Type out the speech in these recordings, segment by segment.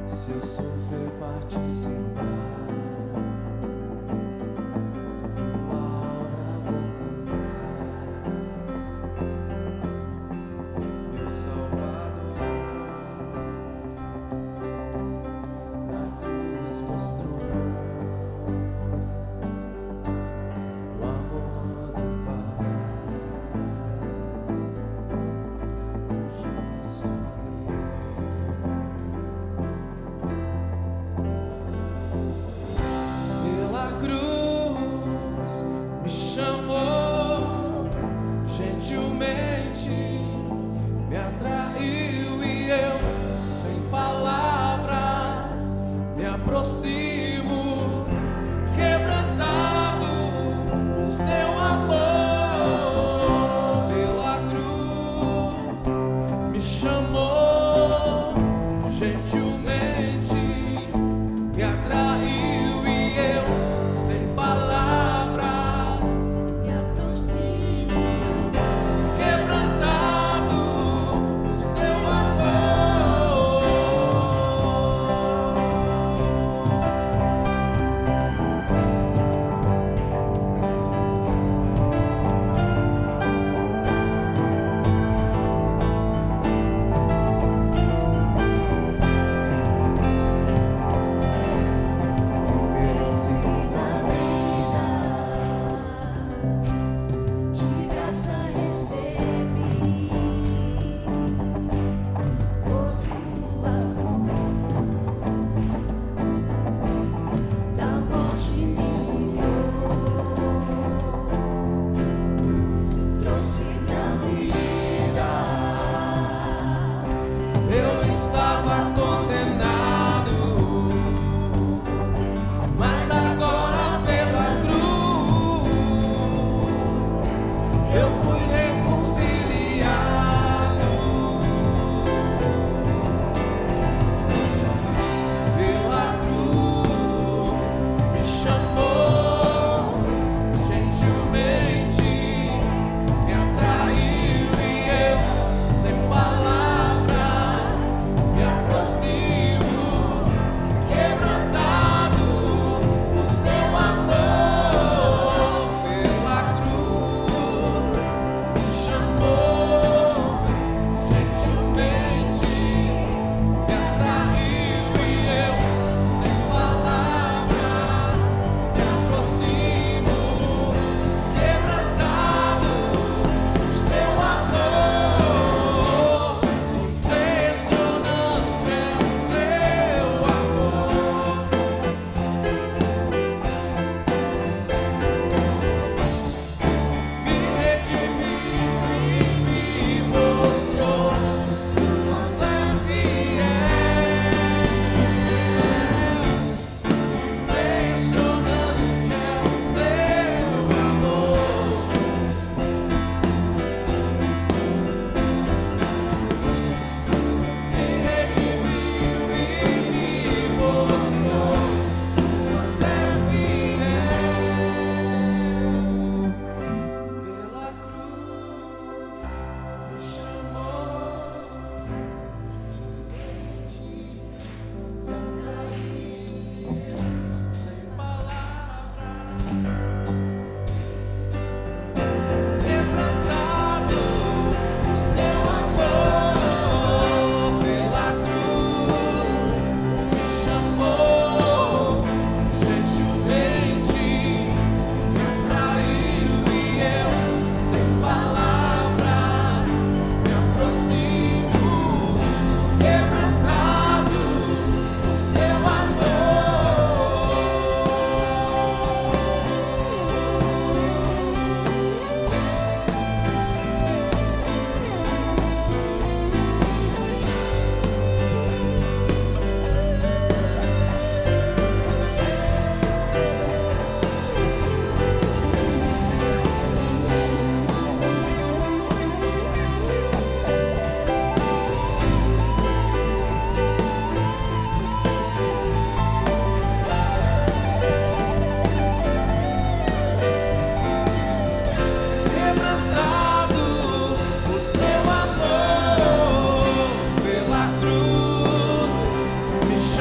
Se eu sofrer participar, tua obra vou cantar. Meu Salvador na cruz mostrou o amor do Pai, o justo cruz me chamou, gentilmente me atraiu e eu, sem palavras, me aproximo, quebrantado por seu amor. Pela cruz me chamou, gentilmente me atraiu e eu, sem palavras, me aproximo, quebrantado por seu amor.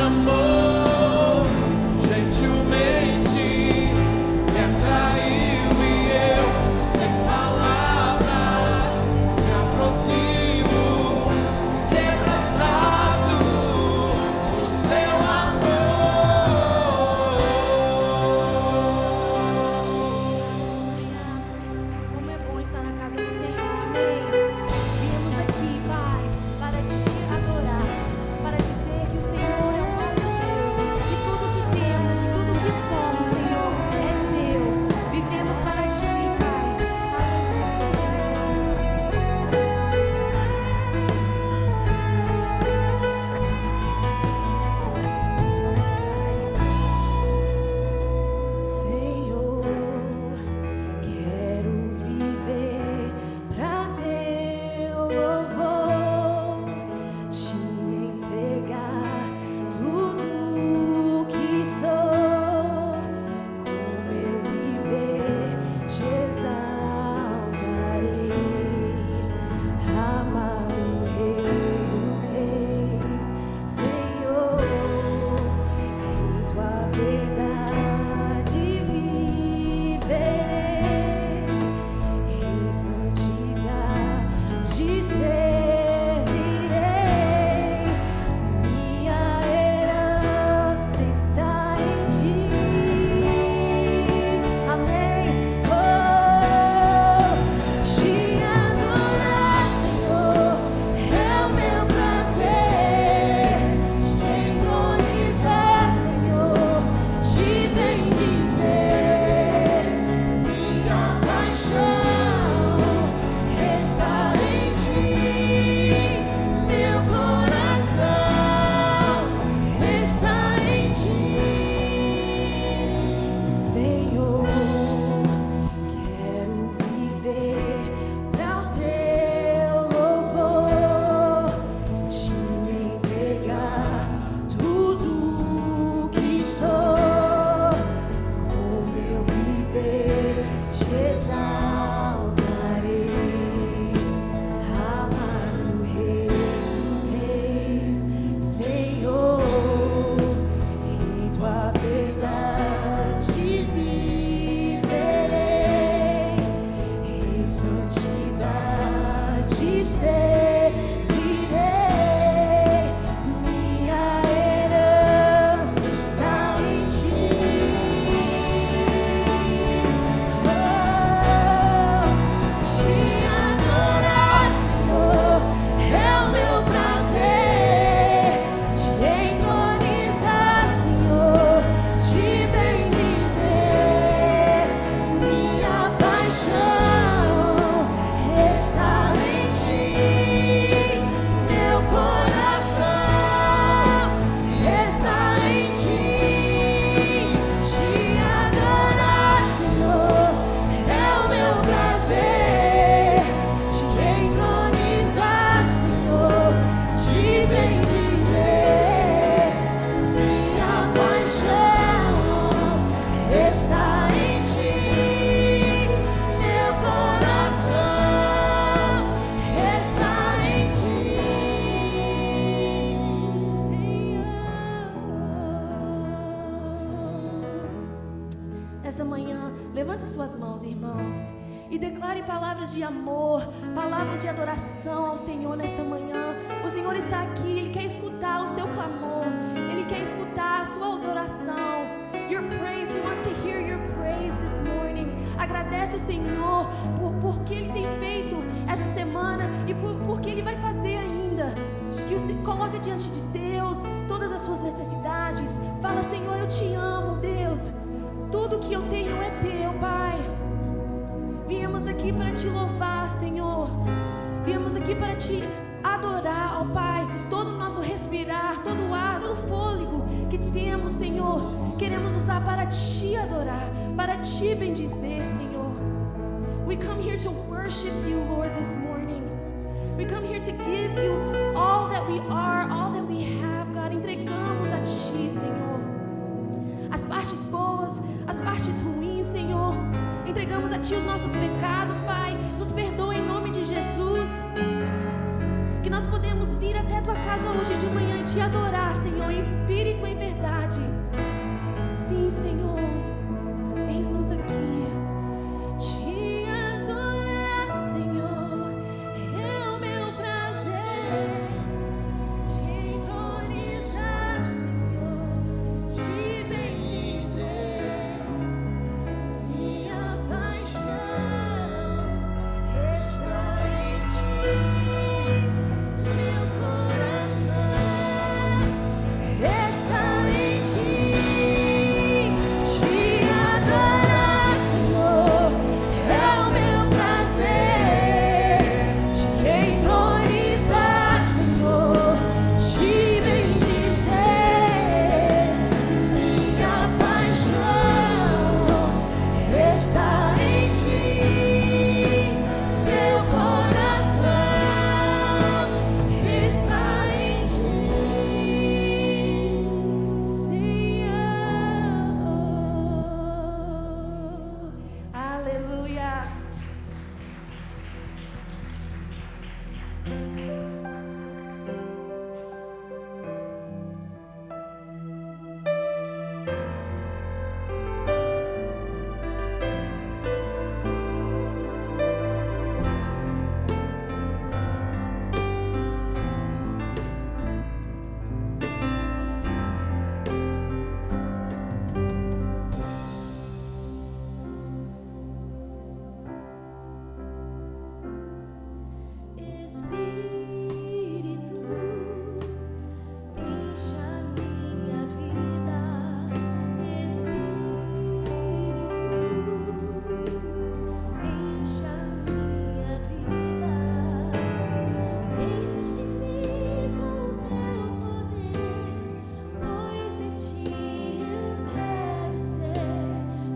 amor, gentilmente me atraiu e eu, sem palavras, me aproximo, quebrantado por seu amor. Como é bom estar na casa do Senhor, amém? Viemos aqui, Pai, para te adorar, para dizer que o Senhor é o nosso Deus, e tudo que temos, e tudo que somos, Senhor, é teu. Vivemos para ti, Pai. Aleluia, Senhor. Vamos declarar isso. Senhor, quero viver pra teu louvor, te entregar tudo que sou. Com meu viver te exaltarei, amado Rei dos Reis, Senhor, em tua verdade viverei, em santidade servirei. Minha herança está em ti. Amém. Oh, te adorar, Senhor, é o meu prazer. Te entronizar, Senhor, te bendizer. Minha paixão está em ti. Meu coração está em ti. Senhor, quero viver pra o teu louvor, te entregar tudo que sou. Com meu viver te exaltarei, amado Rei dos Reis, Senhor, em tua verdade viverei, em santidade servirei. Minha herança está em ti. Oh, te adorar, Senhor, é o meu prazer. Te entronizar, Senhor, te bendizer. Minha paixão está em ti. Meu coração está em ti. Te adorar, Senhor, é o meu prazer. Te entronizar, Senhor, te bendizer. Minha paixão está em ti. Meu coração está em ti, Senhor. Essa manhã, levanta suas mãos, irmãos, e declare palavras de amor, palavras de adoração ao Senhor nesta manhã. O Senhor está aqui, Ele quer escutar o seu clamor, Ele quer escutar a sua adoração. Your praise, He wants to hear your praise this morning. Agradece o Senhor por que Ele tem feito essa semana e por que Ele vai fazer ainda. Que você coloca diante de Deus todas as suas necessidades. Fala: Senhor, eu te amo, Deus. Tudo que eu tenho é teu, Pai. Viemos aqui para te louvar, Senhor. Viemos aqui para te adorar, ó Pai. Todo o nosso respirar, todo o ar, todo o fôlego que temos, Senhor, queremos usar para te adorar, para te bendizer, Senhor. We come here to worship you, Lord, this morning. We come here to give you all that we are, all that we have, God. Entregamos a ti, Senhor, as partes boas, as partes ruins, Senhor. Entregamos a ti os nossos pecados, Pai. Nos perdoa em nome de Jesus. Que nós podemos vir até tua casa hoje de manhã e te adorar, Senhor, em espírito Sim, Senhor, eis-nos aqui. Te adorar, Senhor, é o meu prazer. Te entronizar, Senhor, te bendizer. Minha paixão está em ti, meu coração está em ti. Te adorar, Senhor, é o meu prazer. Te entronizar, Senhor, te bendizer. Minha paixão está em ti, meu coração está em ti, Senhor. Aleluia. Espírito, encha minha vida. Espírito, encha minha vida. Enche-me com teu poder, pois de ti eu quero ser.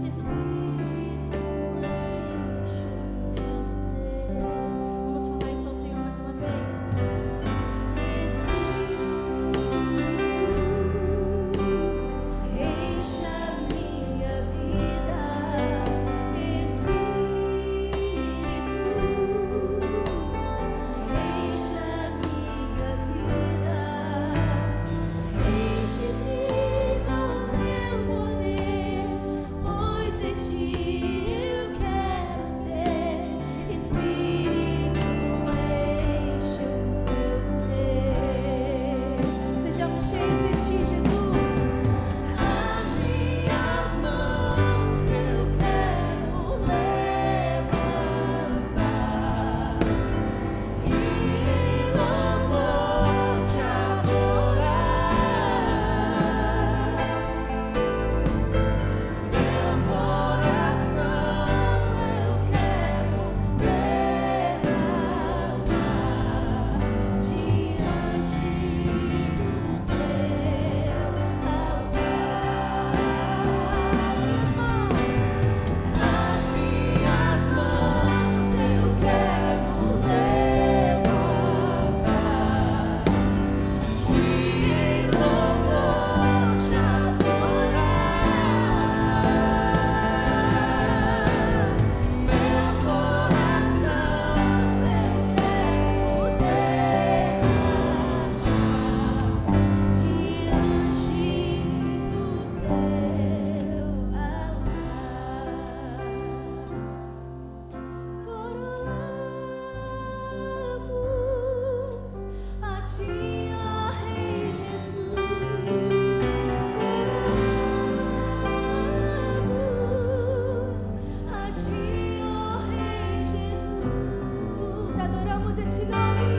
Espírito, enche o meu ser. Vamos falar isso ao Senhor mais uma vez. Espírito, encha minha vida. Espírito, encha minha vida. Enche-me com teu poder, pois de ti eu quero ser. Espírito, enche o meu ser. Sejamos cheios de ti, Jesus. As minhas mãos eu quero levantar e em louvor te adorar. Meu coração eu quero derramar diante do teu altar. As minhas mãos eu quero levantar e em louvor te adorar. Meu coração eu quero derramar diante do teu altar. Coroamos a ti, ó Rei Jesus. Coroamos a ti, ó Rei Jesus. Adoramos esse nome.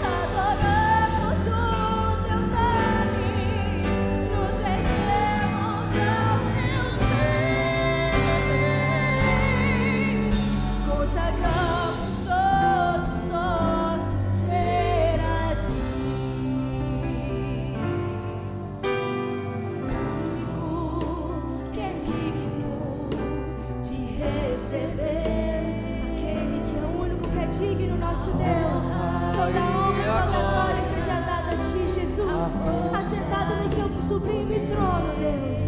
Adoramos o teu nome. Nos rendemos aos teus pés. Consagramos todo o nosso ser a ti. Único que é digno de receber, aquele que é o único que é digno, nosso Deus. Toda honra e toda glória seja dada a ti, Jesus, assentado no seu sublime trono, Deus.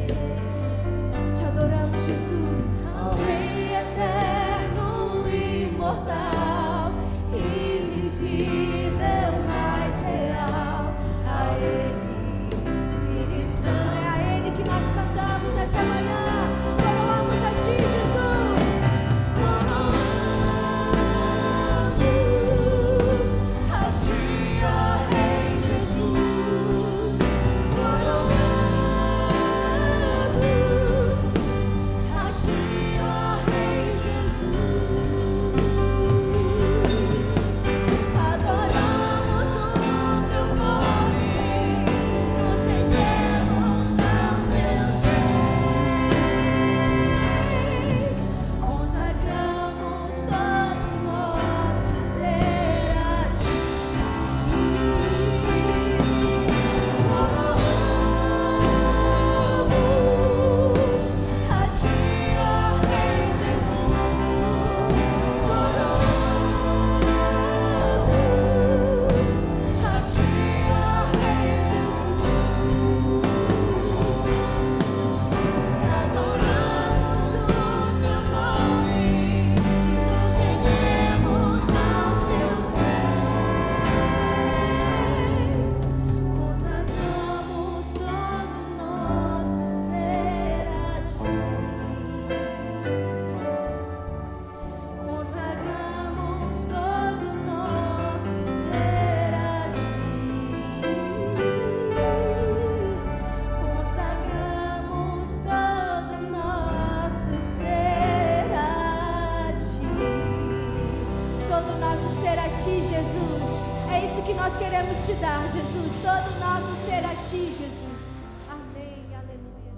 Te adoramos, Jesus. Rei eterno, imortal, invisível, mais real. A Ele ministramos, é a Ele que nós cantamos. nós queremos te dar, Jesus. Todo o nosso ser a ti, Jesus. Amém. Aleluia.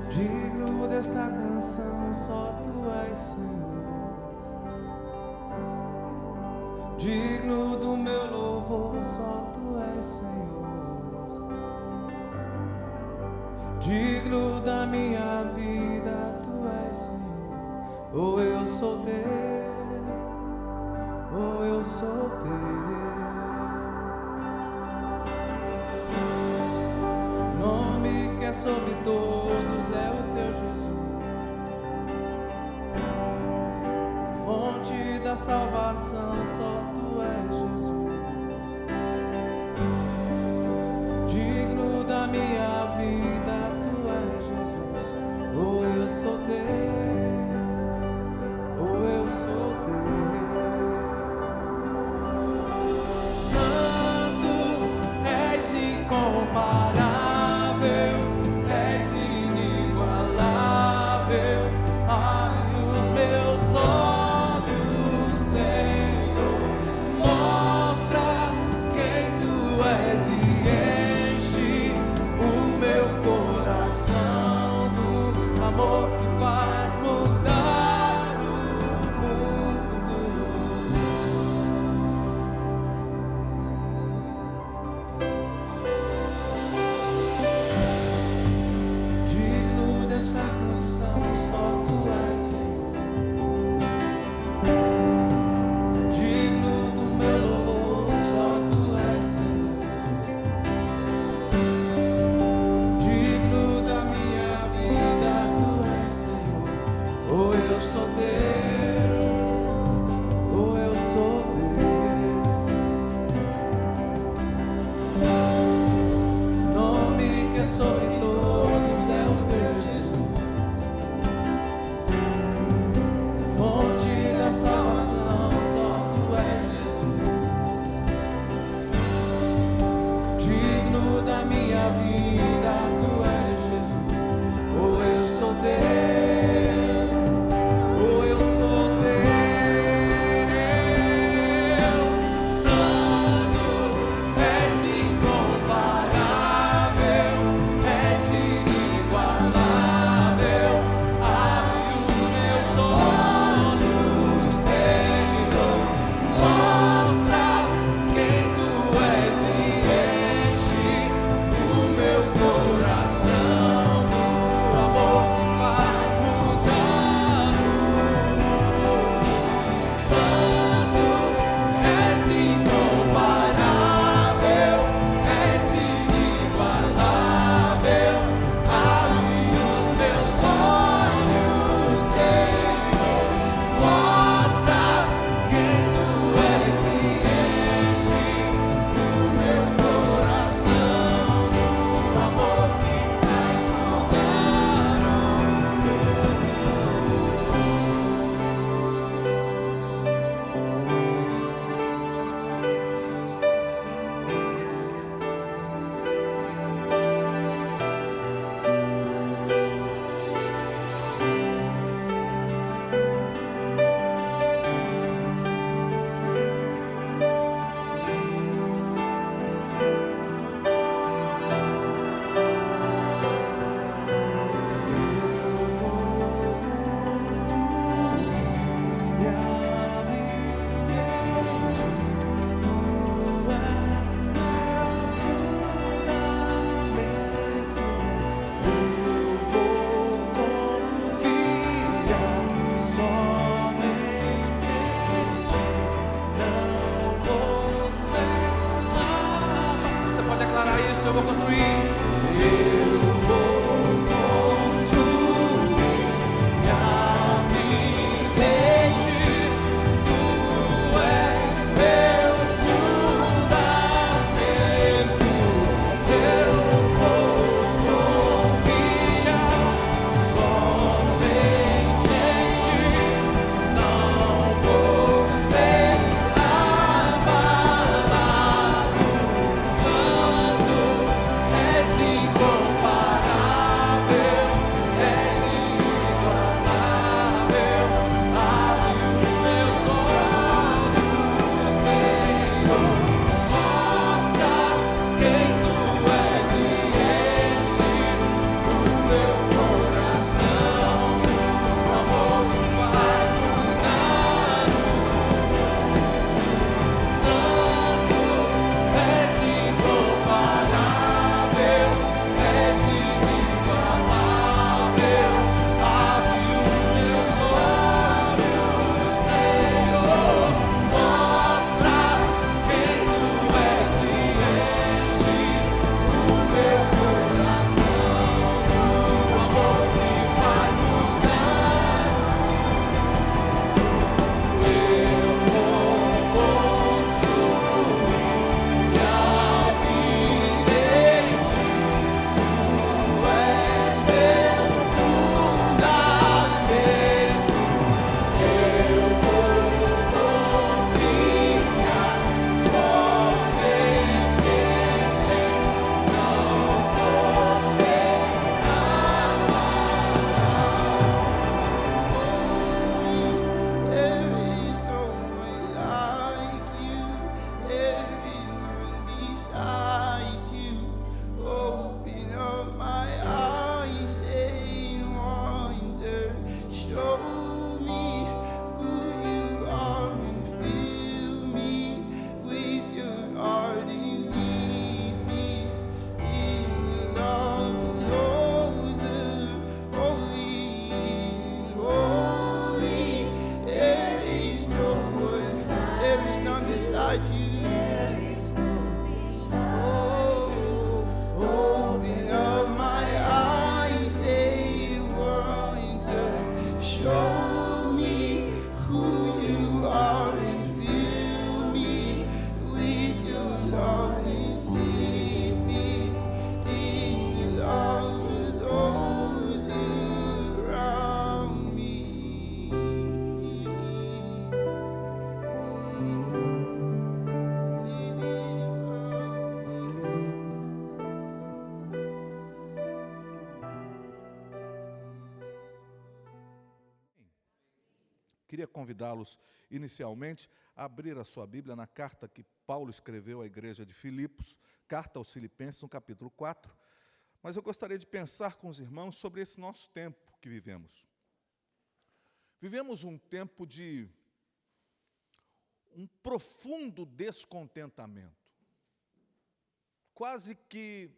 Digno desta canção, só tu és, Senhor. Digno do meu louvor, só tu és, Senhor. Digno da minha vida, tu és, Senhor. Ou eu sou teu, ou eu sou teu. Nome que é sobre todos é o teu Jesus. Fonte da salvação, só tu és, Jesus. Digno da minha vida, tu és, Jesus. Ou eu sou teu, ou eu sou teu. Santo, és incomparável, és inigualável. Abre os meus olhos, Senhor, mostra quem tu és e enche o meu coração do amor que faz mudar o mundo. Digno desta canção, só tu és, Senhor. Digno do meu louvor, só tu és, Senhor. Digno da minha vida, tu és, Senhor. Ou eu sou teu, ou eu sou teu. Nome que é sobre todos é o teu, Jesus. Fonte da salvação, só tu és, Jesus. Digno da minha vida, tu és, Jesus. Ou eu sou teu, ou eu sou teu. Santo, és incomparável, és inigualável. Abre os meus olhos, Senhor, mostra quem tu és e enche o meu coração do amor que faz mudar o mundo. Santo, és incomparável, és inigualável. Abre os meus olhos, Senhor, mostra quem tu és e enche o meu coração do amor que faz mudar o Você pode declarar isso, eu vou construir. Eu vou construir minha vida em ti. Tu és meu fundamento. Eu vou confiar somente em ti. Não vou ser queria convidá-los inicialmente a abrir a sua Bíblia na carta que Paulo escreveu à igreja de Filipos, carta aos Filipenses, no capítulo 4. Mas eu gostaria de pensar com os irmãos sobre esse nosso tempo que vivemos. Vivemos um tempo de um profundo descontentamento, quase que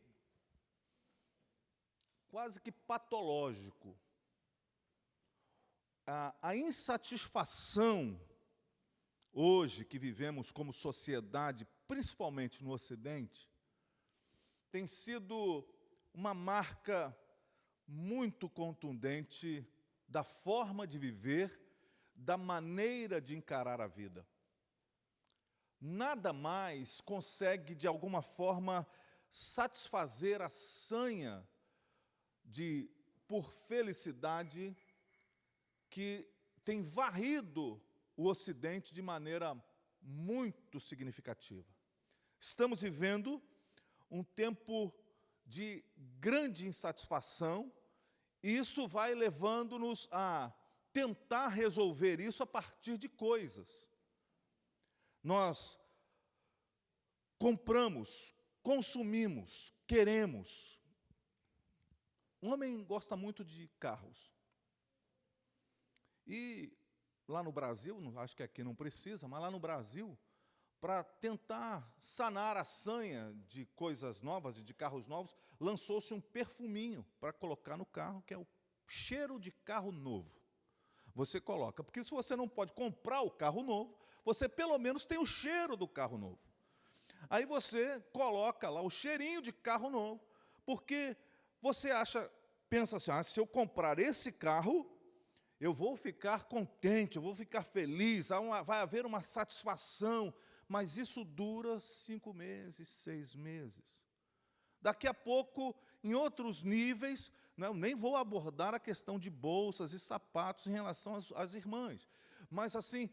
patológico. A insatisfação hoje que vivemos como sociedade, principalmente no Ocidente, tem sido uma marca muito contundente da forma de viver, da maneira de encarar a vida. Nada mais consegue, de alguma forma, satisfazer a sanha por felicidade que tem varrido o Ocidente de maneira muito significativa. Estamos vivendo um tempo de grande insatisfação, e isso vai levando-nos a tentar resolver isso a partir de coisas. Nós compramos, consumimos, queremos. Um homem gosta muito de carros. E lá no Brasil, acho que aqui não precisa, mas lá no Brasil, para tentar sanar a sanha de coisas novas e de carros novos, lançou-se um perfuminho para colocar no carro, que é o cheiro de carro novo. Você coloca, porque se você não pode comprar o carro novo, você pelo menos tem o cheiro do carro novo. Aí você coloca lá o cheirinho de carro novo, porque você pensa assim, se eu comprar esse carro, eu vou ficar contente, eu vou ficar feliz, vai haver uma satisfação, mas isso dura 5 meses, 6 meses. Daqui a pouco, em outros níveis, nem vou abordar a questão de bolsas e sapatos em relação às irmãs. Mas assim,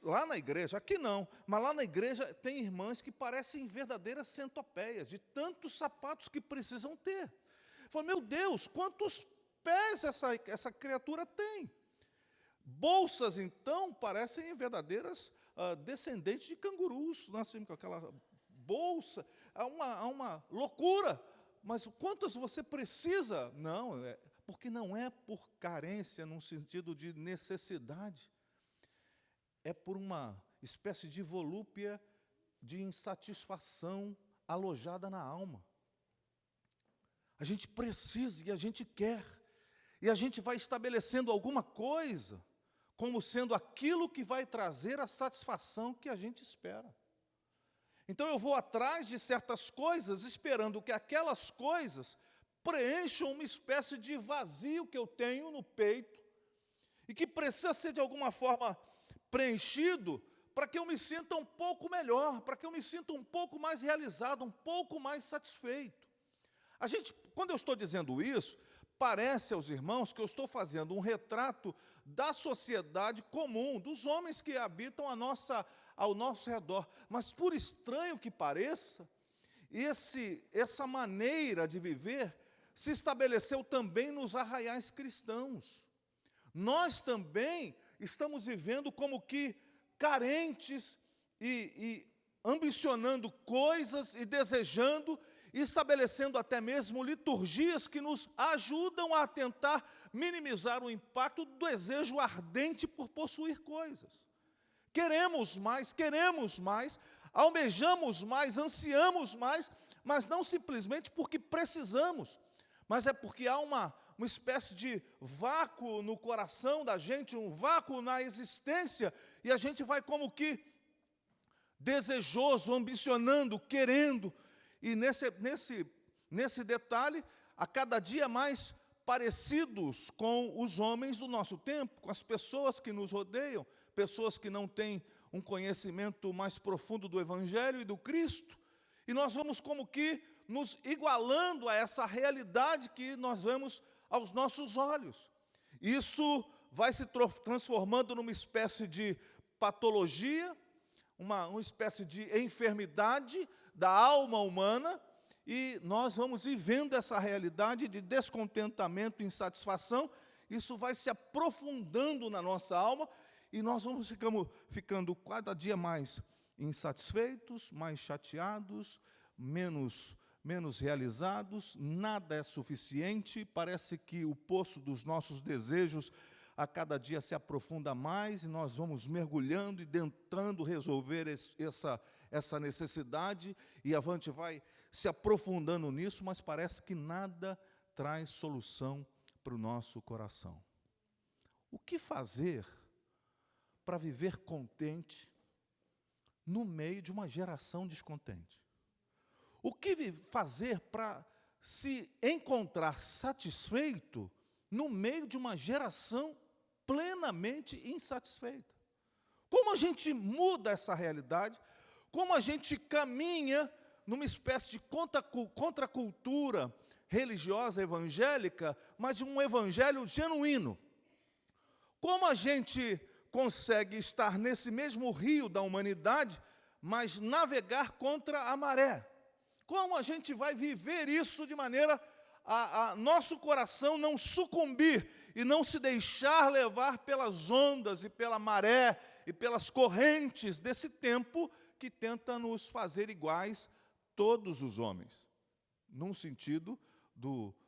lá na igreja, aqui não, mas lá na igreja tem irmãs que parecem verdadeiras centopeias, de tantos sapatos que precisam ter. Eu falo, meu Deus, quantos pés essa criatura tem? Bolsas, então, parecem verdadeiras descendentes de cangurus, assim, com aquela bolsa, há uma loucura. Mas quantas você precisa? Não, porque não é por carência, num sentido de necessidade. É por uma espécie de volúpia de insatisfação alojada na alma. A gente precisa e a gente quer. E a gente vai estabelecendo alguma coisa como sendo aquilo que vai trazer a satisfação que a gente espera. Então eu vou atrás de certas coisas, esperando que aquelas coisas preencham uma espécie de vazio que eu tenho no peito e que precisa ser de alguma forma preenchido para que eu me sinta um pouco melhor, para que eu me sinta um pouco mais realizado, um pouco mais satisfeito. Quando eu estou dizendo isso, parece aos irmãos que eu estou fazendo um retrato da sociedade comum, dos homens que habitam ao nosso redor. Mas, por estranho que pareça, essa maneira de viver se estabeleceu também nos arraiais cristãos. Nós também estamos vivendo como que carentes e ambicionando coisas e desejando e estabelecendo até mesmo liturgias que nos ajudam a tentar minimizar o impacto do desejo ardente por possuir coisas. Queremos mais, almejamos mais, ansiamos mais, mas não simplesmente porque precisamos, mas é porque há uma espécie de vácuo no coração da gente, um vácuo na existência, e a gente vai como que desejoso, ambicionando, querendo, e nesse detalhe, a cada dia mais parecidos com os homens do nosso tempo, com as pessoas que nos rodeiam, pessoas que não têm um conhecimento mais profundo do Evangelho e do Cristo, e nós vamos como que nos igualando a essa realidade que nós vemos aos nossos olhos. Isso vai se transformando numa espécie de patologia, uma espécie de enfermidade da alma humana, e nós vamos vivendo essa realidade de descontentamento e insatisfação. Isso vai se aprofundando na nossa alma, e nós vamos ficando cada dia mais insatisfeitos, mais chateados, menos realizados, nada é suficiente, parece que o poço dos nossos desejos a cada dia se aprofunda mais e nós vamos mergulhando e tentando resolver essa necessidade, e a gente vai se aprofundando nisso, mas parece que nada traz solução para o nosso coração. O que fazer para viver contente no meio de uma geração descontente? O que fazer para se encontrar satisfeito no meio de uma geração plenamente insatisfeita? Como a gente muda essa realidade? Como a gente caminha numa espécie de contracultura religiosa evangélica, mas de um evangelho genuíno? Como a gente consegue estar nesse mesmo rio da humanidade, mas navegar contra a maré? Como a gente vai viver isso de maneira a nosso coração não sucumbir e não se deixar levar pelas ondas e pela maré e pelas correntes desse tempo que tenta nos fazer iguais todos os homens, num sentido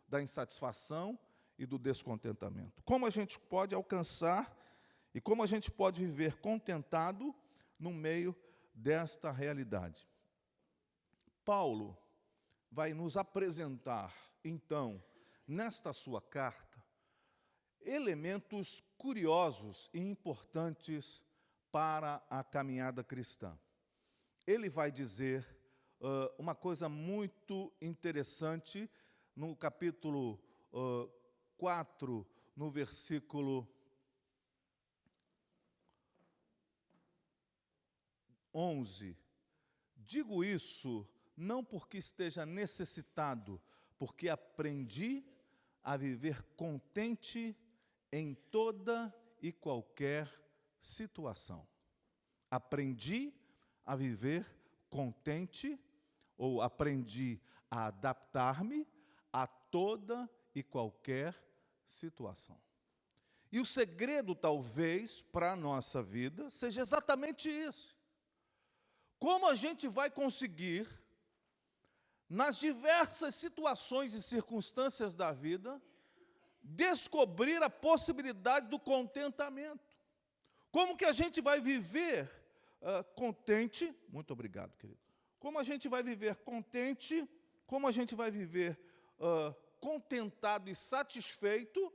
da insatisfação e do descontentamento? Como a gente pode alcançar e como a gente pode viver contentado no meio desta realidade? Paulo vai nos apresentar, então, nesta sua carta, elementos curiosos e importantes para a caminhada cristã. Ele vai dizer uma coisa muito interessante no capítulo 4, no versículo 11. Digo isso não porque esteja necessitado, porque aprendi a viver contente em toda e qualquer situação. Aprendi a viver contente, ou aprendi a adaptar-me a toda e qualquer situação. E o segredo, talvez, para a nossa vida, seja exatamente isso. Como a gente vai conseguir, nas diversas situações e circunstâncias da vida, descobrir a possibilidade do contentamento? Como que a gente vai viver contente? Muito obrigado, querido. Como a gente vai viver contente? Como a gente vai viver contentado e satisfeito,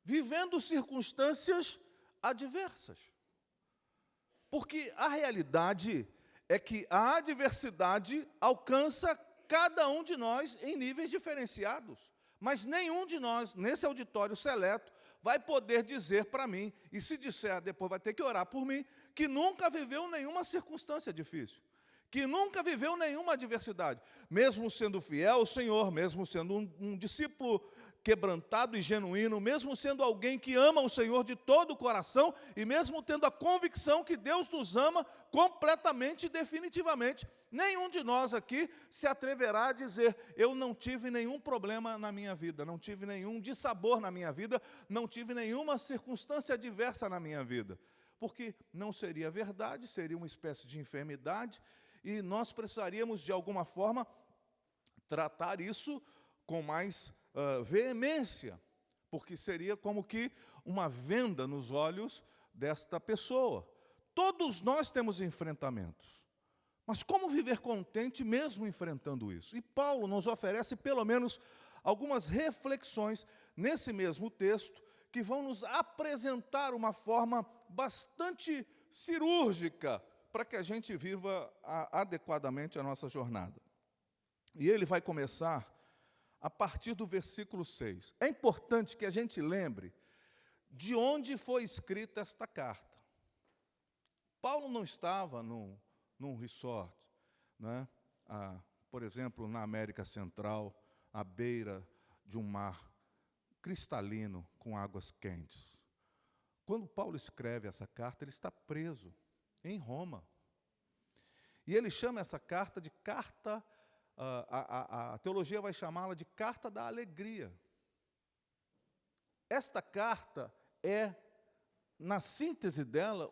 vivendo circunstâncias adversas? Porque a realidade é que a adversidade alcança cada um de nós em níveis diferenciados. Mas nenhum de nós, nesse auditório seleto, vai poder dizer para mim, e se disser, depois vai ter que orar por mim, que nunca viveu nenhuma circunstância difícil, que nunca viveu nenhuma adversidade, mesmo sendo fiel ao Senhor, mesmo sendo um discípulo quebrantado e genuíno, mesmo sendo alguém que ama o Senhor de todo o coração, e mesmo tendo a convicção que Deus nos ama completamente e definitivamente, nenhum de nós aqui se atreverá a dizer: eu não tive nenhum problema na minha vida, não tive nenhum dissabor na minha vida, não tive nenhuma circunstância adversa na minha vida, porque não seria verdade, seria uma espécie de enfermidade, e nós precisaríamos, de alguma forma, tratar isso com mais veemência, porque seria como que uma venda nos olhos desta pessoa. Todos nós temos enfrentamentos, mas como viver contente mesmo enfrentando isso? E Paulo nos oferece pelo menos algumas reflexões nesse mesmo texto que vão nos apresentar uma forma bastante cirúrgica para que a gente viva adequadamente a nossa jornada. E ele vai começar a partir do versículo 6. É importante que a gente lembre de onde foi escrita esta carta. Paulo não estava num resort, né? Por exemplo, na América Central, à beira de um mar cristalino com águas quentes. Quando Paulo escreve essa carta, ele está preso em Roma. E ele chama essa carta de carta, a teologia vai chamá-la de carta da alegria. Esta carta é na síntese dela,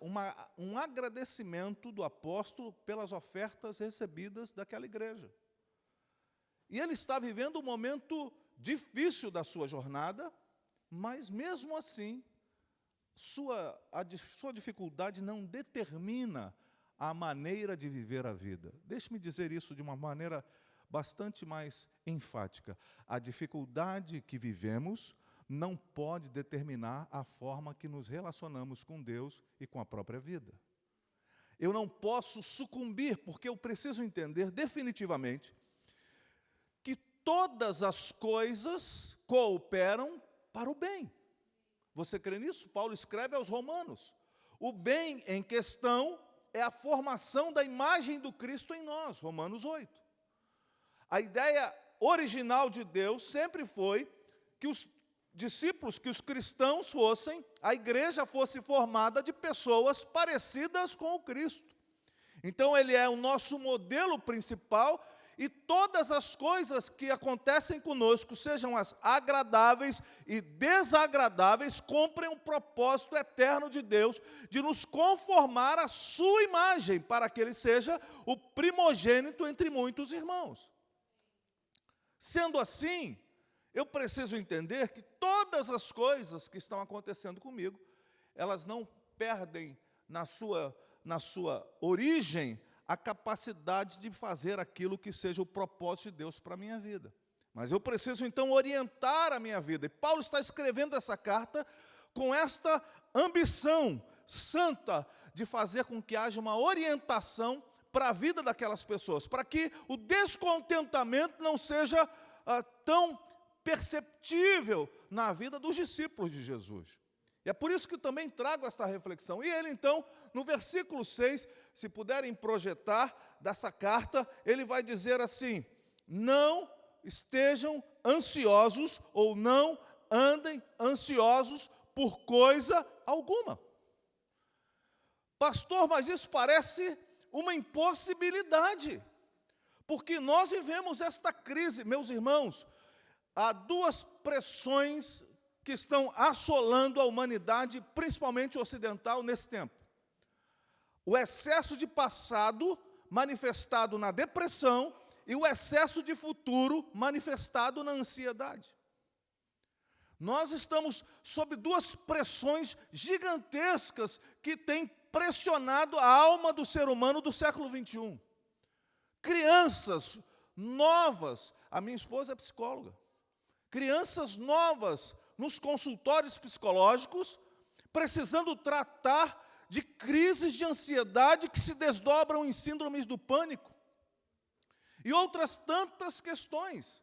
um agradecimento do apóstolo pelas ofertas recebidas daquela igreja. E ele está vivendo um momento difícil da sua jornada, mas mesmo assim, sua dificuldade não determina a maneira de viver a vida. Deixe-me dizer isso de uma maneira bastante mais enfática. A dificuldade que vivemos não pode determinar a forma que nos relacionamos com Deus e com a própria vida. Eu não posso sucumbir, porque eu preciso entender definitivamente que todas as coisas cooperam para o bem. Você crê nisso? Paulo escreve aos Romanos. O bem em questão é a formação da imagem do Cristo em nós, Romanos 8. A ideia original de Deus sempre foi que os discípulos, que os cristãos fossem, a igreja fosse formada de pessoas parecidas com o Cristo. Então ele é o nosso modelo principal e todas as coisas que acontecem conosco, sejam as agradáveis e desagradáveis, cumprem um propósito eterno de Deus, de nos conformar à sua imagem, para que ele seja o primogênito entre muitos irmãos. Sendo assim, eu preciso entender que todas as coisas que estão acontecendo comigo, elas não perdem na sua origem a capacidade de fazer aquilo que seja o propósito de Deus para a minha vida. Mas eu preciso então orientar a minha vida. E Paulo está escrevendo essa carta com esta ambição santa de fazer com que haja uma orientação para a vida daquelas pessoas, para que o descontentamento não seja tão perceptível na vida dos discípulos de Jesus. E é por isso que também trago esta reflexão. E ele então, no versículo 6, se puderem projetar dessa carta, ele vai dizer assim: não estejam ansiosos ou não andem ansiosos por coisa alguma. Pastor, mas isso parece uma impossibilidade, porque nós vivemos esta crise, meus irmãos. Há duas pressões que estão assolando a humanidade, principalmente ocidental, nesse tempo. O excesso de passado, manifestado na depressão, e o excesso de futuro, manifestado na ansiedade. Nós estamos sob duas pressões gigantescas que têm pressionado a alma do ser humano do século XXI. Crianças novas, a minha esposa é psicóloga, crianças novas nos consultórios psicológicos, precisando tratar de crises de ansiedade que se desdobram em síndromes do pânico. E outras tantas questões.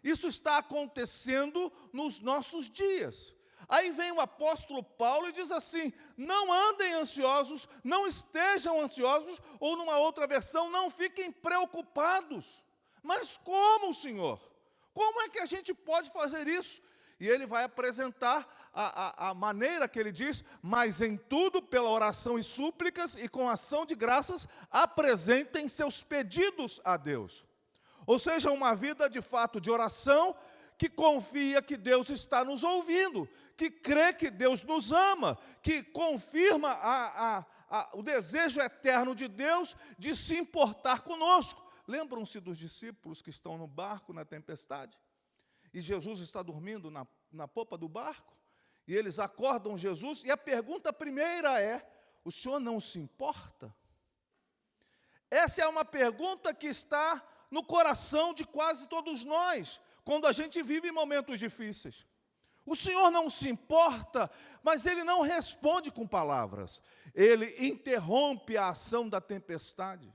Isso está acontecendo nos nossos dias. Aí vem o apóstolo Paulo e diz assim: não andem ansiosos, não estejam ansiosos, ou numa outra versão, não fiquem preocupados. Mas como, Senhor? Como é que a gente pode fazer isso? E ele vai apresentar a maneira que ele diz: mas em tudo, pela oração e súplicas e com ação de graças, apresentem seus pedidos a Deus. Ou seja, uma vida de fato de oração, que confia que Deus está nos ouvindo, que crê que Deus nos ama, que confirma o desejo eterno de Deus de se importar conosco. Lembram-se dos discípulos que estão no barco na tempestade? E Jesus está dormindo na popa do barco, e eles acordam Jesus, e a pergunta primeira é: o Senhor não se importa? Essa é uma pergunta que está no coração de quase todos nós, quando a gente vive momentos difíceis. O Senhor não se importa, mas Ele não responde com palavras, Ele interrompe a ação da tempestade.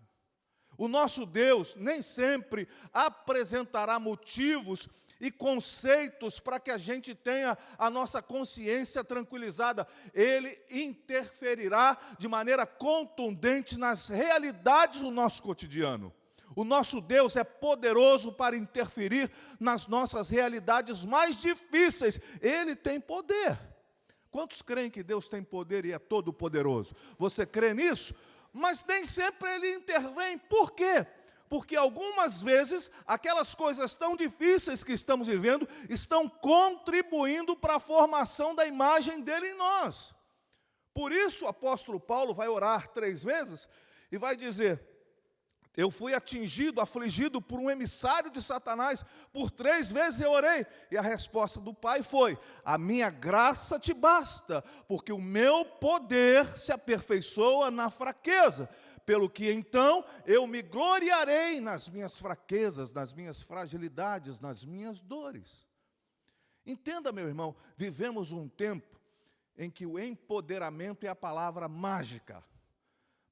O nosso Deus nem sempre apresentará motivos e conceitos para que a gente tenha a nossa consciência tranquilizada. Ele interferirá de maneira contundente nas realidades do nosso cotidiano. O nosso Deus é poderoso para interferir nas nossas realidades mais difíceis. Ele tem poder. Quantos creem que Deus tem poder e é todo poderoso? Você crê nisso? Mas nem sempre Ele intervém. Por quê? Porque algumas vezes aquelas coisas tão difíceis que estamos vivendo estão contribuindo para a formação da imagem dele em nós. Por isso o apóstolo Paulo vai orar 3 vezes e vai dizer: eu fui atingido, afligido por um emissário de Satanás, por 3 vezes eu orei, e a resposta do Pai foi: a minha graça te basta, porque o meu poder se aperfeiçoa na fraqueza, pelo que então eu me gloriarei nas minhas fraquezas, nas minhas fragilidades, nas minhas dores. Entenda, meu irmão, vivemos um tempo em que o empoderamento é a palavra mágica,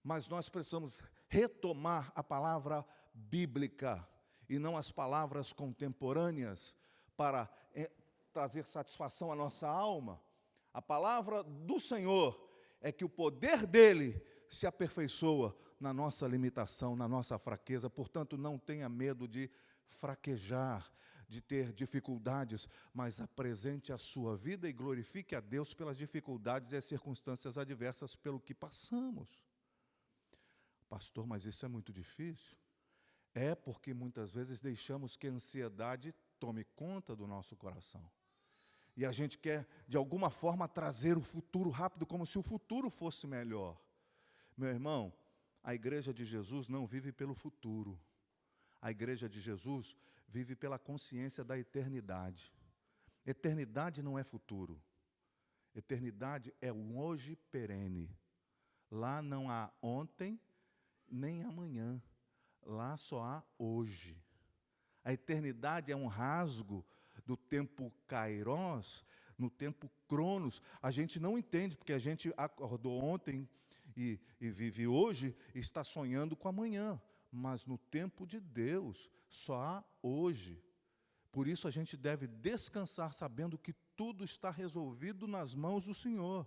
mas nós precisamos retomar a palavra bíblica e não as palavras contemporâneas para trazer satisfação à nossa alma. A palavra do Senhor é que o poder dele se aperfeiçoa na nossa limitação, na nossa fraqueza. Portanto, não tenha medo de fraquejar, de ter dificuldades, mas apresente a sua vida e glorifique a Deus pelas dificuldades e as circunstâncias adversas pelo que passamos. Pastor, mas isso é muito difícil? É porque muitas vezes deixamos que a ansiedade tome conta do nosso coração. E a gente quer, de alguma forma, trazer o futuro rápido, como se o futuro fosse melhor. Meu irmão, a igreja de Jesus não vive pelo futuro. A igreja de Jesus vive pela consciência da eternidade. Eternidade não é futuro. Eternidade é o hoje perene. Lá não há ontem, nem amanhã, lá só há hoje. A eternidade é um rasgo do tempo kairos, no tempo cronos. A gente não entende, porque a gente acordou ontem e vive hoje, e está sonhando com amanhã. Mas no tempo de Deus, só há hoje. Por isso a gente deve descansar sabendo que tudo está resolvido nas mãos do Senhor.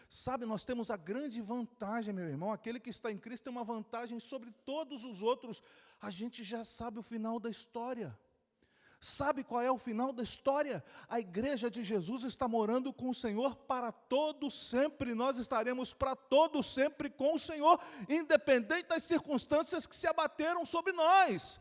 Sabe, nós temos a grande vantagem, meu irmão, aquele que está em Cristo tem uma vantagem sobre todos os outros. A gente já sabe o final da história. Sabe qual é o final da história? A igreja de Jesus está morando com o Senhor para todo sempre. Nós estaremos para todo sempre com o Senhor, independente das circunstâncias que se abateram sobre nós.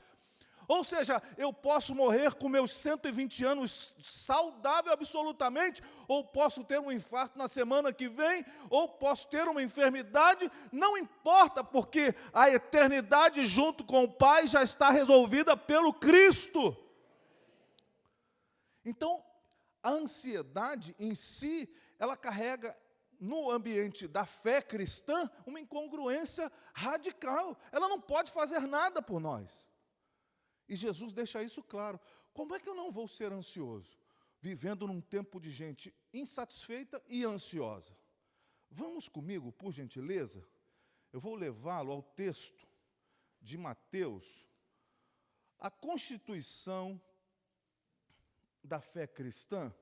Ou seja, eu posso morrer com meus 120 anos saudável absolutamente, ou posso ter um infarto na semana que vem, ou posso ter uma enfermidade, não importa, porque a eternidade junto com o Pai já está resolvida pelo Cristo. Então, a ansiedade em si, ela carrega no ambiente da fé cristã uma incongruência radical. Ela não pode fazer nada por nós. E Jesus deixa isso claro. Como é que eu não vou ser ansioso? Vivendo num tempo de gente insatisfeita e ansiosa. Vamos comigo, por gentileza? Eu vou levá-lo ao texto de Mateus. A constituição da fé cristã,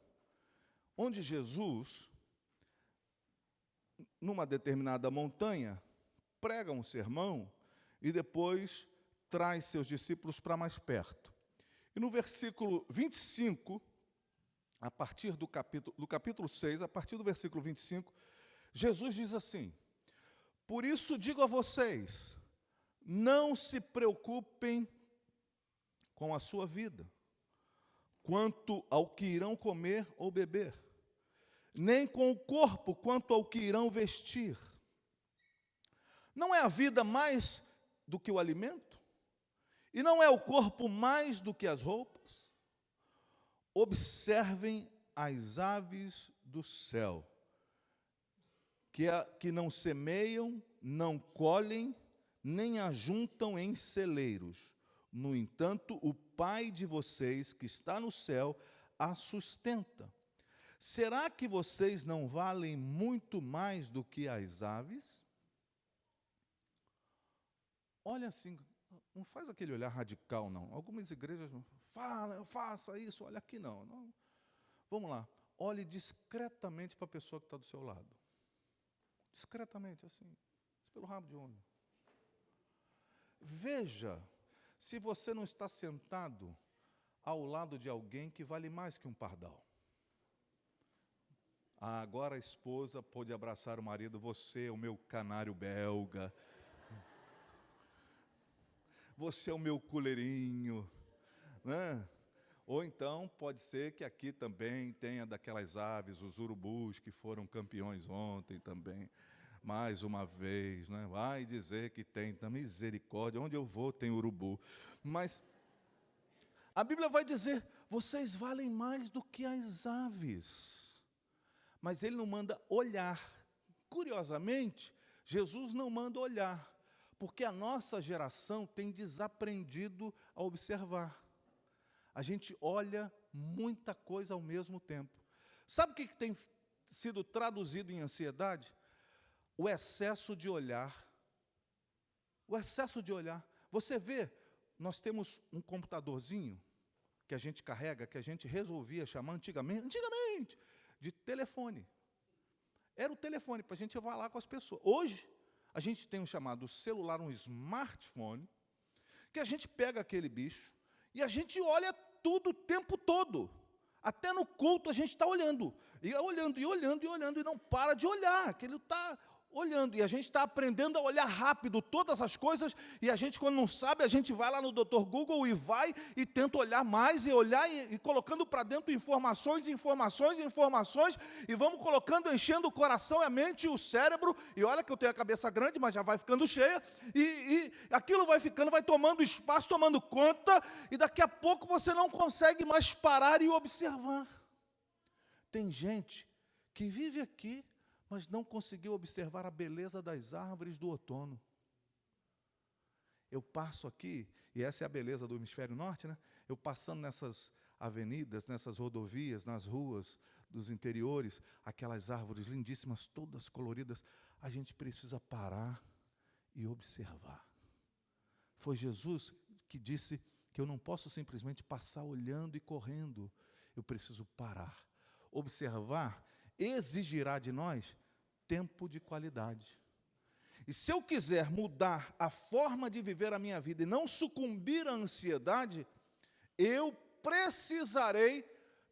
onde Jesus, numa determinada montanha, prega um sermão e depois traz seus discípulos para mais perto. E no versículo 25, a partir do capítulo 6, a partir do versículo 25, Jesus diz assim: por isso digo a vocês, não se preocupem com a sua vida, quanto ao que irão comer ou beber, nem com o corpo quanto ao que irão vestir. Não é a vida mais do que o alimento? E não é o corpo mais do que as roupas? Observem as aves do céu, que não semeiam, não colhem, nem ajuntam em celeiros. No entanto, o Pai de vocês, que está no céu, a sustenta. Será que vocês não valem muito mais do que as aves? Olha assim, não faz aquele olhar radical, não. Algumas igrejas falam, faça isso, olha aqui não. Vamos lá, olhe discretamente para a pessoa que está do seu lado. Discretamente, assim, pelo rabo de olho. Veja se você não está sentado ao lado de alguém que vale mais que um pardal. Agora a esposa pôde abraçar o marido, você é o meu canário belga, você é o meu coleirinho, né? Ou então, pode ser que aqui também tenha daquelas aves, os urubus, que foram campeões ontem também. Mais uma vez, né? Vai dizer que tem, misericórdia, onde eu vou tem urubu. Mas a Bíblia vai dizer, vocês valem mais do que as aves. Mas ele não manda olhar. Curiosamente, Jesus não manda olhar, porque a nossa geração tem desaprendido a observar. A gente olha muita coisa ao mesmo tempo. Sabe o que tem sido traduzido em ansiedade? O excesso de olhar. O excesso de olhar. Você vê, nós temos um computadorzinho que a gente carrega, que a gente resolvia chamar antigamente, de telefone. Era o telefone para a gente falar com as pessoas. Hoje, a gente tem um chamado celular, um smartphone, que a gente pega aquele bicho e a gente olha tudo o tempo todo. Até no culto a gente está olhando, e olhando, e olhando, e olhando, e não para de olhar, que ele está olhando, e a gente está aprendendo a olhar rápido todas as coisas, e a gente, quando não sabe, a gente vai lá no Dr. Google e vai e tenta olhar mais, e olhar e colocando para dentro informações, e vamos colocando, enchendo o coração, a mente e o cérebro, e olha que eu tenho a cabeça grande, mas já vai ficando cheia, e aquilo vai ficando, vai tomando espaço, tomando conta, e daqui a pouco você não consegue mais parar e observar. Tem gente que vive aqui, mas não conseguiu observar a beleza das árvores do outono. Eu passo aqui, e essa é a beleza do hemisfério norte, né? Eu passando nessas avenidas, nessas rodovias, nas ruas dos interiores, aquelas árvores lindíssimas, todas coloridas, a gente precisa parar e observar. Foi Jesus que disse que eu não posso simplesmente passar olhando e correndo, eu preciso parar. Observar exigirá de nós tempo de qualidade. E se eu quiser mudar a forma de viver a minha vida e não sucumbir à ansiedade, eu precisarei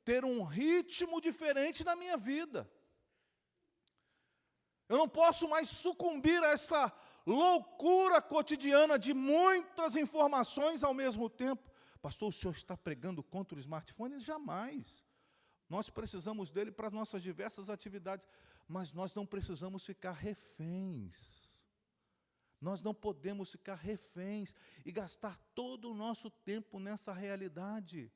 ter um ritmo diferente na minha vida. Eu não posso mais sucumbir a essa loucura cotidiana de muitas informações ao mesmo tempo. Pastor, o senhor está pregando contra o smartphone? Jamais. Nós precisamos dele para nossas diversas atividades, mas nós não precisamos ficar reféns. Nós não podemos ficar reféns e gastar todo o nosso tempo nessa realidade.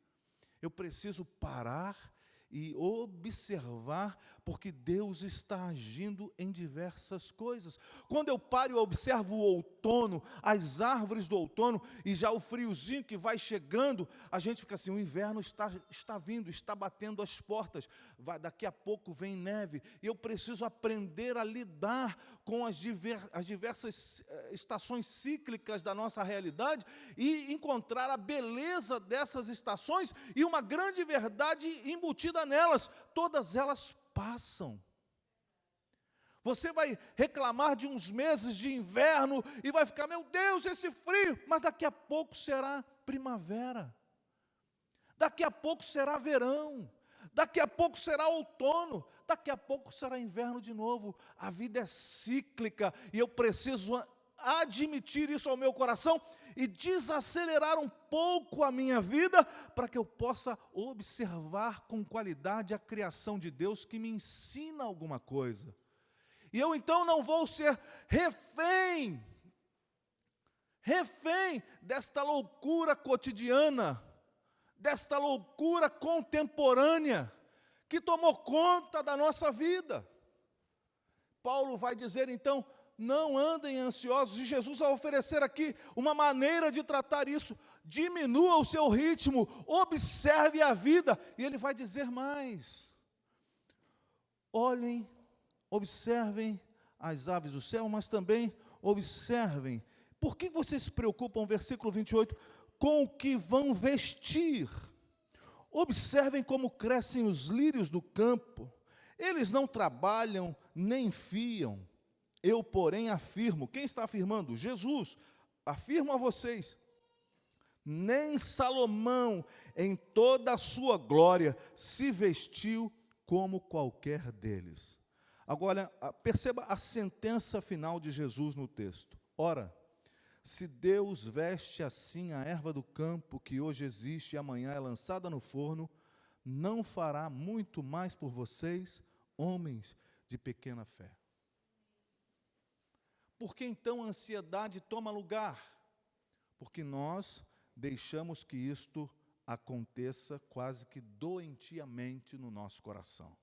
Eu preciso parar e observar, porque Deus está agindo em diversas coisas. Quando eu paro e observo o outono, as árvores do outono, e já o friozinho que vai chegando, a gente fica assim, o inverno está vindo, está batendo as portas, daqui a pouco vem neve, e eu preciso aprender a lidar com as diversas estações cíclicas da nossa realidade, e encontrar a beleza dessas estações, e uma grande verdade embutida nelas, todas elas passam. Você vai reclamar de uns meses de inverno e vai ficar, meu Deus, esse frio, mas daqui a pouco será primavera, daqui a pouco será verão, daqui a pouco será outono, daqui a pouco será inverno de novo. A vida é cíclica e eu preciso admitir isso ao meu coração e desacelerar um pouco a minha vida para que eu possa observar com qualidade a criação de Deus que me ensina alguma coisa. E eu então não vou ser refém desta loucura cotidiana, desta loucura contemporânea que tomou conta da nossa vida. Paulo vai dizer então, não andem ansiosos, e Jesus vai oferecer aqui uma maneira de tratar isso. Diminua o seu ritmo, observe a vida, e ele vai dizer mais. Olhem, observem as aves do céu, mas também observem. Por que vocês se preocupam, versículo 28, com o que vão vestir? Observem como crescem os lírios do campo. Eles não trabalham nem fiam. Eu, porém, afirmo, quem está afirmando? Jesus, afirmo a vocês, nem Salomão, em toda a sua glória, se vestiu como qualquer deles. Agora, perceba a sentença final de Jesus no texto. Ora, Se Deus veste assim a erva do campo, que hoje existe e amanhã é lançada no forno, não fará muito mais por vocês, homens de pequena fé. Por que então a ansiedade toma lugar? Porque nós deixamos que isto aconteça quase que doentiamente no nosso coração.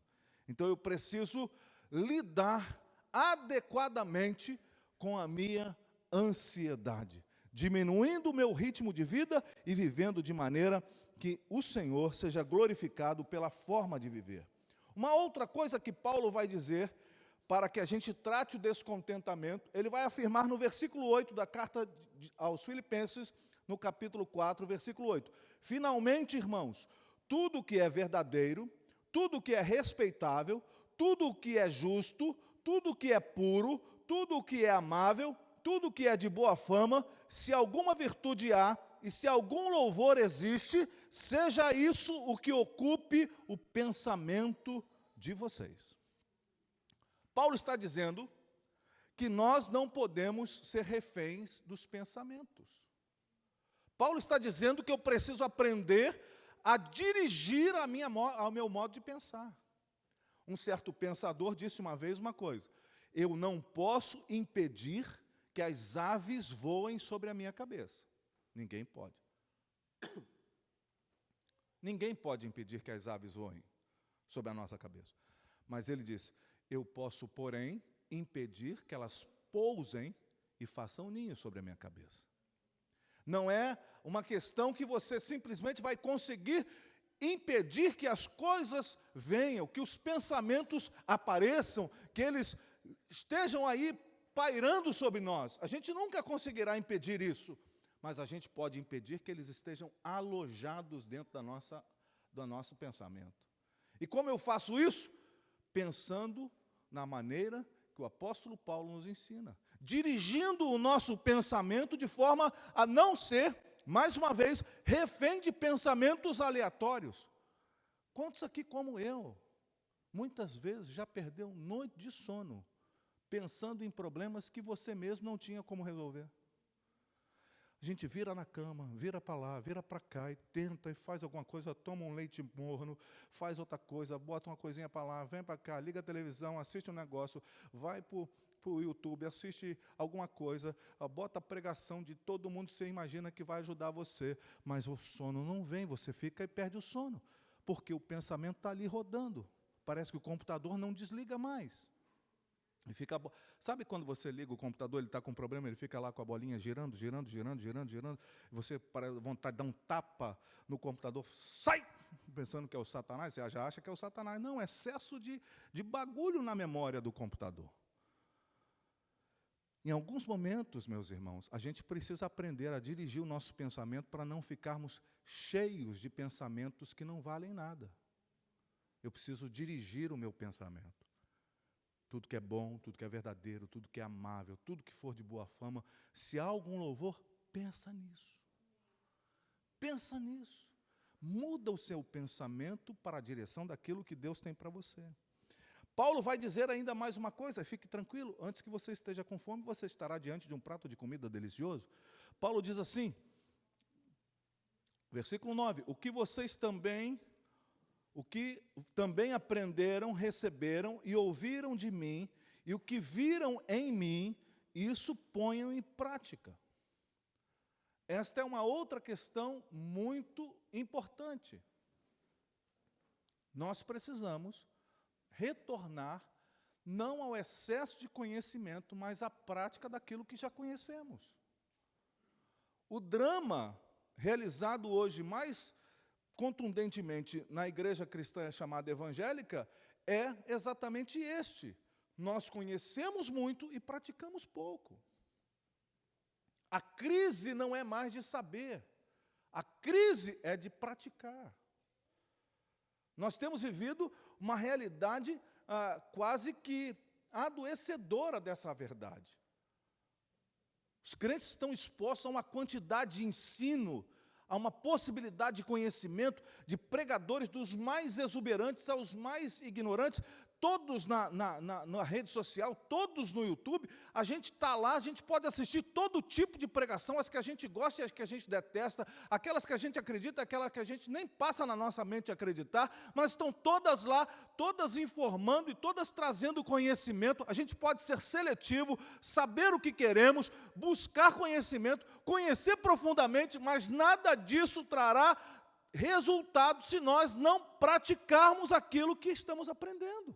Então eu preciso lidar adequadamente com a minha ansiedade, diminuindo o meu ritmo de vida e vivendo de maneira que o Senhor seja glorificado pela forma de viver. Uma outra coisa que Paulo vai dizer para que a gente trate o descontentamento, ele vai afirmar no versículo 8 da carta aos Filipenses, no capítulo 4, versículo 8. Finalmente, irmãos, tudo que é verdadeiro, tudo que é respeitável, tudo que é justo, tudo que é puro, tudo que é amável, tudo que é de boa fama, se alguma virtude há e se algum louvor existe, seja isso o que ocupe o pensamento de vocês. Paulo está dizendo que nós não podemos ser reféns dos pensamentos. Paulo está dizendo que eu preciso aprender a dirigir ao meu modo de pensar. Um certo pensador disse uma vez uma coisa: eu não posso impedir que as aves voem sobre a minha cabeça. Ninguém pode. Ninguém pode impedir que as aves voem sobre a nossa cabeça. Mas ele disse: eu posso, porém, impedir que elas pousem e façam ninho sobre a minha cabeça. Não é uma questão que você simplesmente vai conseguir impedir que as coisas venham, que os pensamentos apareçam, que eles estejam aí pairando sobre nós. A gente nunca conseguirá impedir isso, mas a gente pode impedir que eles estejam alojados dentro do nosso pensamento. E como eu faço isso? Pensando na maneira que o apóstolo Paulo nos ensina, dirigindo o nosso pensamento de forma a não ser, mais uma vez, refém de pensamentos aleatórios. Quantos aqui, como eu, muitas vezes já perdeu noite de sono, pensando em problemas que você mesmo não tinha como resolver? A gente vira na cama, vira para lá, vira para cá, e tenta, e faz alguma coisa, toma um leite morno, faz outra coisa, bota uma coisinha para lá, vem para cá, liga a televisão, assiste um negócio, vai para o YouTube, assiste alguma coisa, bota a pregação de todo mundo, você imagina que vai ajudar você, mas o sono não vem, você fica e perde o sono, porque o pensamento está ali rodando, parece que o computador não desliga mais. E fica, sabe quando você liga o computador, ele está com problema, ele fica lá com a bolinha girando, e você para vontade de dar um tapa no computador, sai! Pensando que é o Satanás, você já acha que é o Satanás. Não, é excesso de bagulho na memória do computador. Em alguns momentos, meus irmãos, a gente precisa aprender a dirigir o nosso pensamento para não ficarmos cheios de pensamentos que não valem nada. Eu preciso dirigir o meu pensamento. Tudo que é bom, tudo que é verdadeiro, tudo que é amável, tudo que for de boa fama, se há algum louvor, pensa nisso. Pensa nisso. Muda o seu pensamento para a direção daquilo que Deus tem para você. Paulo vai dizer ainda mais uma coisa, fique tranquilo, antes que você esteja com fome, você estará diante de um prato de comida delicioso. Paulo diz assim, versículo 9, o que também aprenderam, receberam e ouviram de mim, e o que viram em mim, isso ponham em prática. Esta é uma outra questão muito importante. Nós precisamos retornar, não ao excesso de conhecimento, mas à prática daquilo que já conhecemos. O drama realizado hoje mais contundentemente na igreja cristã chamada evangélica, é exatamente este. Nós conhecemos muito e praticamos pouco. A crise não é mais de saber, a crise é de praticar. Nós temos vivido uma realidade quase que adoecedora dessa verdade. Os crentes estão expostos a uma quantidade de ensino, há uma possibilidade de conhecimento de pregadores dos mais exuberantes aos mais ignorantes, todos na rede social, todos no YouTube. A gente está lá, a gente pode assistir todo tipo de pregação, as que a gente gosta e as que a gente detesta, aquelas que a gente acredita, aquelas que a gente nem passa na nossa mente acreditar, mas estão todas lá, todas informando e todas trazendo conhecimento. A gente pode ser seletivo, saber o que queremos, buscar conhecimento, conhecer profundamente, mas nada disso trará resultado se nós não praticarmos aquilo que estamos aprendendo.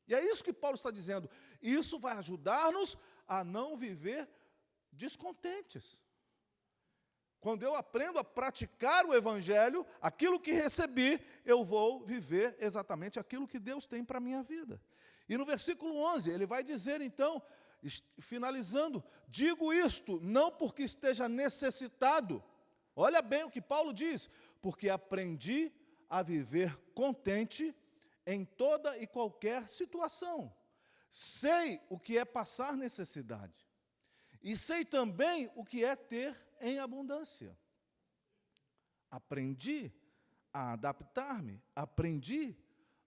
E é isso que Paulo está dizendo. Isso vai ajudar-nos a não viver descontentes. Quando eu aprendo a praticar o Evangelho, aquilo que recebi, eu vou viver exatamente aquilo que Deus tem para a minha vida. E no versículo 11, ele vai dizer então, finalizando, digo isto, não porque esteja necessitado. Olha bem o que Paulo diz, porque aprendi a viver contente em toda e qualquer situação. Sei o que é passar necessidade. E sei também o que é ter em abundância. Aprendi a adaptar-me, aprendi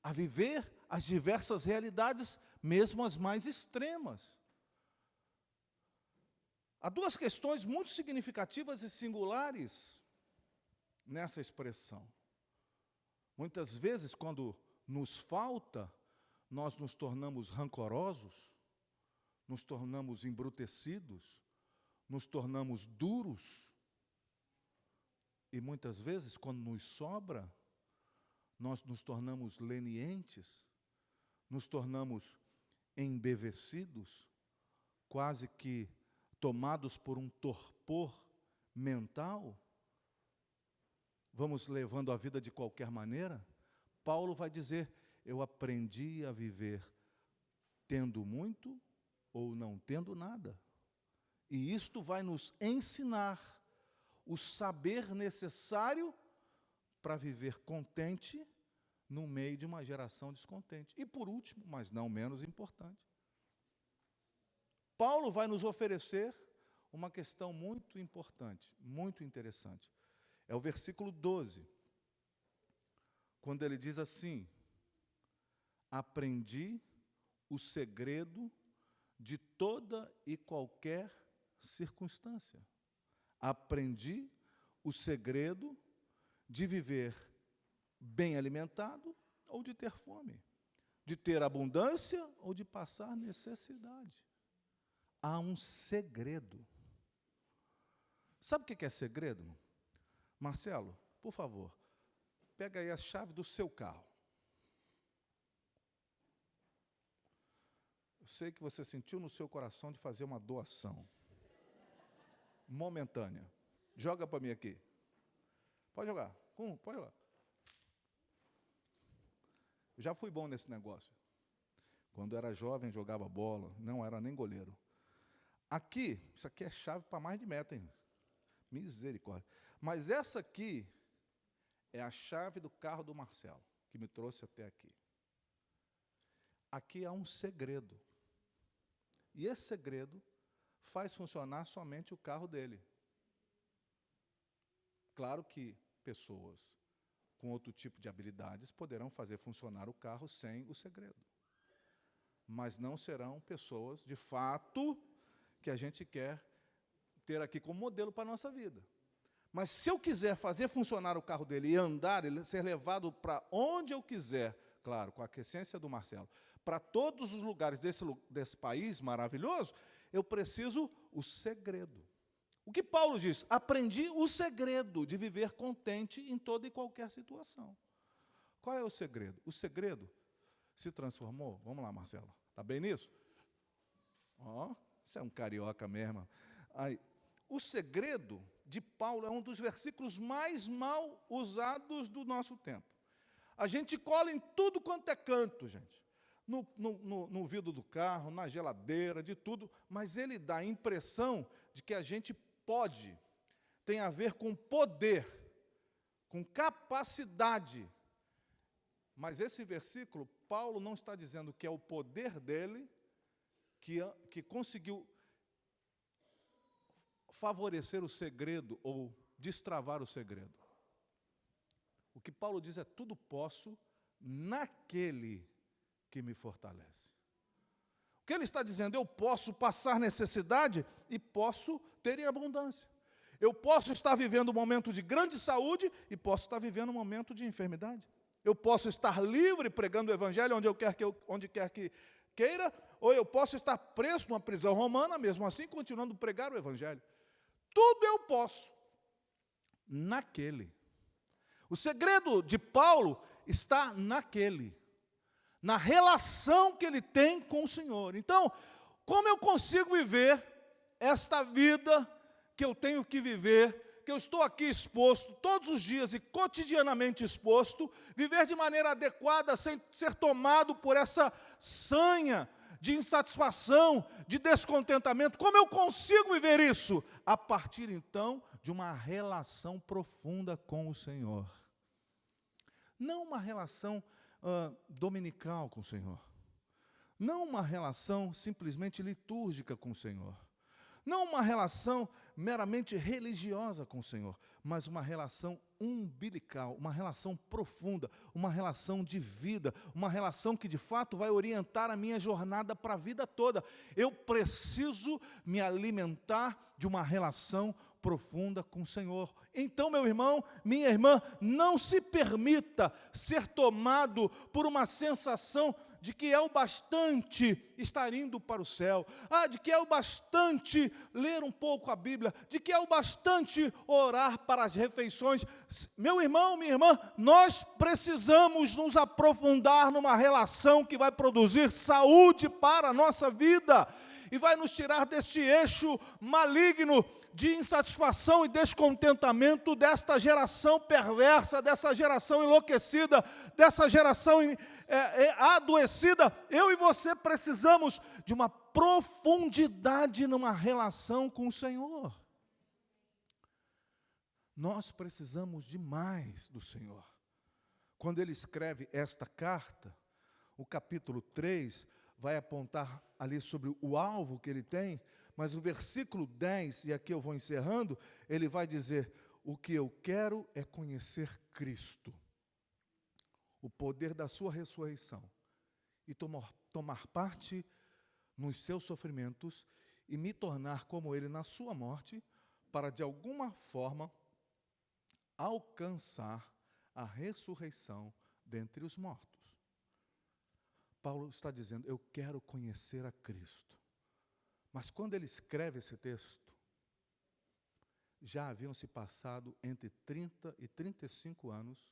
a viver as diversas realidades, mesmo as mais extremas. Há duas questões muito significativas e singulares nessa expressão. Muitas vezes, quando nos falta, nós nos tornamos rancorosos, nos tornamos embrutecidos, nos tornamos duros. E muitas vezes, quando nos sobra, nós nos tornamos lenientes, nos tornamos embevecidos, quase que tomados por um torpor mental, vamos levando a vida de qualquer maneira. Paulo vai dizer, eu aprendi a viver tendo muito ou não tendo nada. E isto vai nos ensinar o saber necessário para viver contente no meio de uma geração descontente. E por último, mas não menos importante, Paulo vai nos oferecer uma questão muito importante, muito interessante. É o versículo 12, quando ele diz assim, aprendi o segredo de toda e qualquer circunstância. Aprendi o segredo de viver bem alimentado ou de ter fome, de ter abundância ou de passar necessidade. Há um segredo. Sabe o que é segredo? Marcelo, por favor, pega aí a chave do seu carro. Eu sei que você sentiu no seu coração de fazer uma doação momentânea. Joga para mim aqui. Pode jogar. Pode jogar. Eu já fui bom nesse negócio. Quando era jovem, jogava bola, não era nem goleiro. Aqui, isso aqui é chave para mais de meta, hein? Misericórdia. Mas essa aqui é a chave do carro do Marcelo, que me trouxe até aqui. Aqui há um segredo. E esse segredo faz funcionar somente o carro dele. Claro que pessoas com outro tipo de habilidades poderão fazer funcionar o carro sem o segredo. Mas não serão pessoas, de fato, que a gente quer ter aqui como modelo para a nossa vida. Mas se eu quiser fazer funcionar o carro dele e andar, ele ser levado para onde eu quiser, claro, com a aquiescência do Marcelo, para todos os lugares desse país maravilhoso, eu preciso o segredo. O que Paulo diz? Aprendi o segredo de viver contente em toda e qualquer situação. Qual é o segredo? O segredo se transformou. Vamos lá, Marcelo. Está bem nisso? Ó, você é um carioca mesmo. Aí, o segredo de Paulo é um dos versículos mais mal usados do nosso tempo. A gente cola em tudo quanto é canto, gente. No vidro do carro, na geladeira, de tudo, mas ele dá a impressão de que a gente pode, tem a ver com poder, com capacidade. Mas esse versículo, Paulo não está dizendo que é o poder dele que conseguiu favorecer o segredo ou destravar o segredo. O que Paulo diz é: tudo posso naquele que me fortalece. O que ele está dizendo? Eu posso passar necessidade e posso ter em abundância. Eu posso estar vivendo um momento de grande saúde e posso estar vivendo um momento de enfermidade. Eu posso estar livre pregando o evangelho onde quer que queira, ou eu posso estar preso numa prisão romana, mesmo assim continuando a pregar o evangelho. Tudo eu posso naquele. O segredo de Paulo está naquele, na relação que ele tem com o Senhor. Então, como eu consigo viver esta vida que eu tenho que viver, que eu estou aqui exposto todos os dias e cotidianamente exposto, viver de maneira adequada, sem ser tomado por essa sanha de insatisfação, de descontentamento? Como eu consigo viver isso? A partir, então, de uma relação profunda com o Senhor. Não uma relação dominical com o Senhor. Não uma relação simplesmente litúrgica com o Senhor. Não uma relação meramente religiosa com o Senhor, mas uma relação umbilical, uma relação profunda, uma relação de vida, uma relação que de fato vai orientar a minha jornada para a vida toda. Eu preciso me alimentar de uma relação profunda com o Senhor. Então, meu irmão, minha irmã, não se permita ser tomado por uma sensação de que é o bastante estar indo para o céu, de que é o bastante ler um pouco a Bíblia, de que é o bastante orar para as refeições. Meu irmão, minha irmã, nós precisamos nos aprofundar numa relação que vai produzir saúde para a nossa vida e vai nos tirar deste eixo maligno de insatisfação e descontentamento desta geração perversa, dessa geração enlouquecida, dessa geração adoecida. Eu e você precisamos de uma profundidade numa relação com o Senhor. Nós precisamos demais do Senhor. Quando ele escreve esta carta, o capítulo 3 vai apontar ali sobre o alvo que ele tem, mas o versículo 10, e aqui eu vou encerrando, ele vai dizer: o que eu quero é conhecer Cristo, o poder da sua ressurreição, e tomar parte nos seus sofrimentos, e me tornar como ele na sua morte, para de alguma forma alcançar a ressurreição dentre os mortos. Paulo está dizendo: eu quero conhecer a Cristo. Mas quando ele escreve esse texto, já haviam se passado entre 30 e 35 anos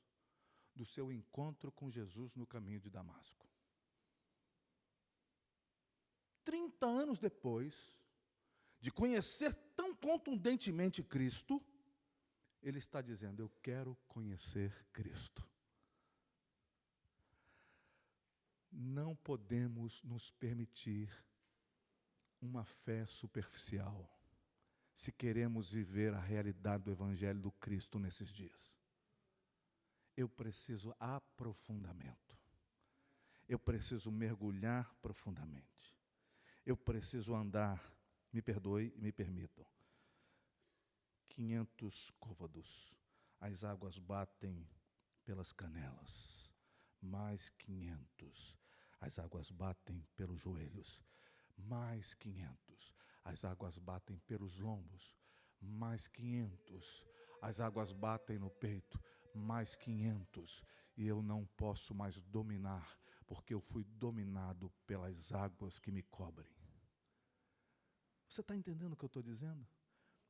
do seu encontro com Jesus no caminho de Damasco. 30 anos depois de conhecer tão contundentemente Cristo, ele está dizendo: eu quero conhecer Cristo. Não podemos nos permitir uma fé superficial, se queremos viver a realidade do Evangelho do Cristo nesses dias. Eu preciso aprofundamento. Eu preciso mergulhar profundamente. Eu preciso andar, me perdoe e me permitam, 500 côvados, as águas batem pelas canelas, mais 500, as águas batem pelos joelhos, mais 500, as águas batem pelos lombos, mais 500, as águas batem no peito, mais 500, e eu não posso mais dominar, porque eu fui dominado pelas águas que me cobrem. Você está entendendo o que eu estou dizendo?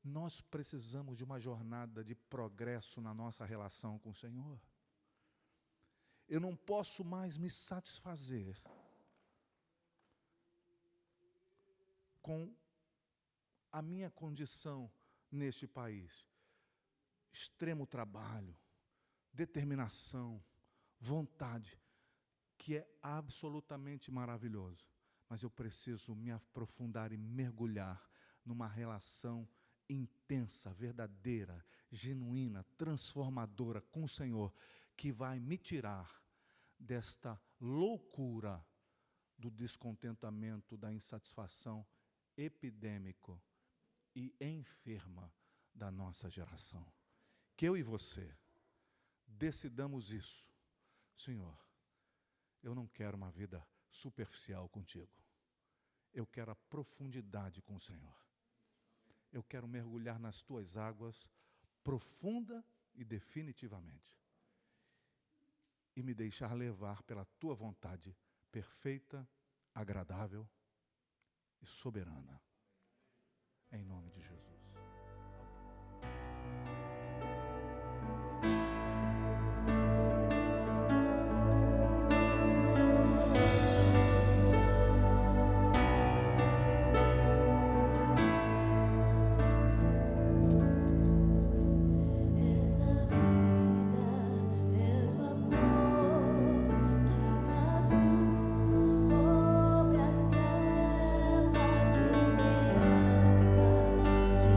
Nós precisamos de uma jornada de progresso na nossa relação com o Senhor. Eu não posso mais me satisfazer com a minha condição neste país. Extremo trabalho, determinação, vontade, que é absolutamente maravilhoso. Mas eu preciso me aprofundar e mergulhar numa relação intensa, verdadeira, genuína, transformadora com o Senhor, que vai me tirar desta loucura do descontentamento, da insatisfação epidêmico e enferma da nossa geração. que eu e você decidamos isso. Senhor, eu não quero uma vida superficial contigo. Eu quero a profundidade com o Senhor. Eu quero mergulhar nas tuas águas profunda e definitivamente. E me deixar levar pela tua vontade perfeita, agradável e soberana. Em nome de Jesus. Que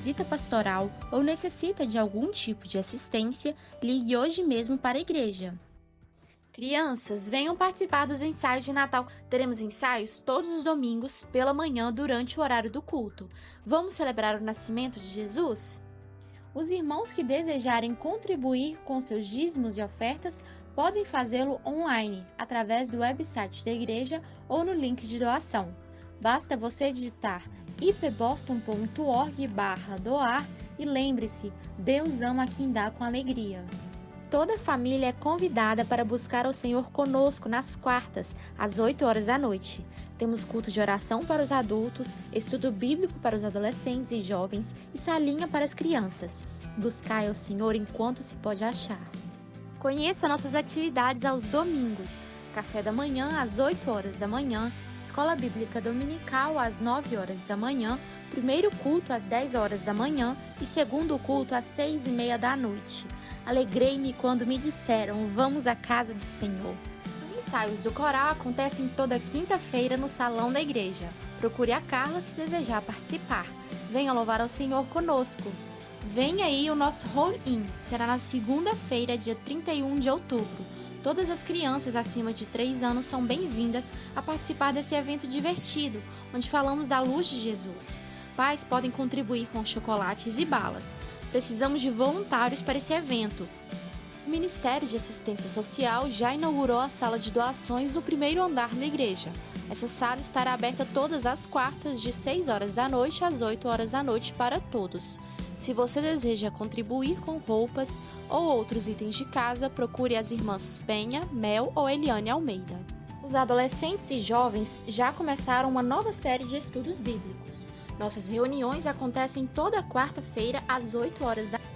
visita pastoral ou necessita de algum tipo de assistência, ligue hoje mesmo para a igreja. Crianças, venham participar dos ensaios de Natal. Teremos ensaios todos os domingos pela manhã durante o horário do culto. Vamos celebrar o nascimento de Jesus? Os irmãos que desejarem contribuir com seus dízimos e ofertas podem fazê-lo online, através do website da igreja ou no link de doação. Basta você digitar ipboston.org/doar e lembre-se, Deus ama quem dá com alegria. Toda a família é convidada para buscar ao Senhor conosco nas quartas, às 8 horas da noite. Temos culto de oração para os adultos, estudo bíblico para os adolescentes e jovens e salinha para as crianças. Buscai ao Senhor enquanto se pode achar. Conheça nossas atividades aos domingos. Café da manhã às 8 horas da manhã, escola bíblica dominical às 9 horas da manhã, primeiro culto às 10 horas da manhã e segundo culto às 6:30 da noite. Alegrei-me quando me disseram, vamos à casa do Senhor. Os ensaios do coral acontecem toda quinta-feira no salão da igreja. Procure a Carla se desejar participar. Venha louvar ao Senhor conosco. Vem aí o nosso roll-in. Será na segunda-feira, dia 31 de outubro. Todas as crianças acima de 3 anos são bem-vindas a participar desse evento divertido, onde falamos da luz de Jesus. Pais podem contribuir com chocolates e balas. Precisamos de voluntários para esse evento. O Ministério de Assistência Social já inaugurou a sala de doações no primeiro andar da igreja. Essa sala estará aberta todas as quartas, de 6 horas da noite às 8 horas da noite para todos. Se você deseja contribuir com roupas ou outros itens de casa, procure as irmãs Penha, Mel ou Eliane Almeida. Os adolescentes e jovens já começaram uma nova série de estudos bíblicos. Nossas reuniões acontecem toda quarta-feira às 8 horas da noite.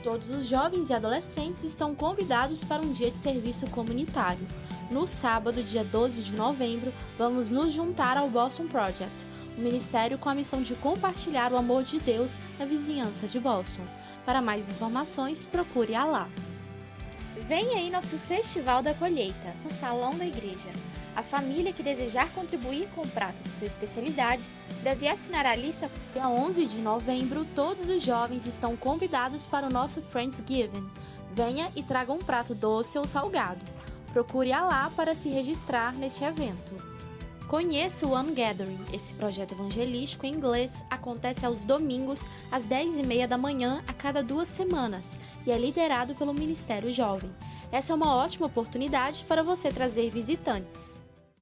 Todos os jovens e adolescentes estão convidados para um dia de serviço comunitário. No sábado, dia 12 de novembro, vamos nos juntar ao Boston Project, um ministério com a missão de compartilhar o amor de Deus na vizinhança de Boston. Para mais informações, procure a lá. Vem aí nosso Festival da Colheita, no Salão da Igreja. A família que desejar contribuir com o prato de sua especialidade deve assinar a lista. Dia 11 de novembro, todos os jovens estão convidados para o nosso Friendsgiving. Venha e traga um prato doce ou salgado. Procure a lá para se registrar neste evento. Conheça o One Gathering. Esse projeto evangelístico em inglês acontece aos domingos às 10:30 da manhã a cada 2 semanas e é liderado pelo Ministério Jovem. Essa é uma ótima oportunidade para você trazer visitantes.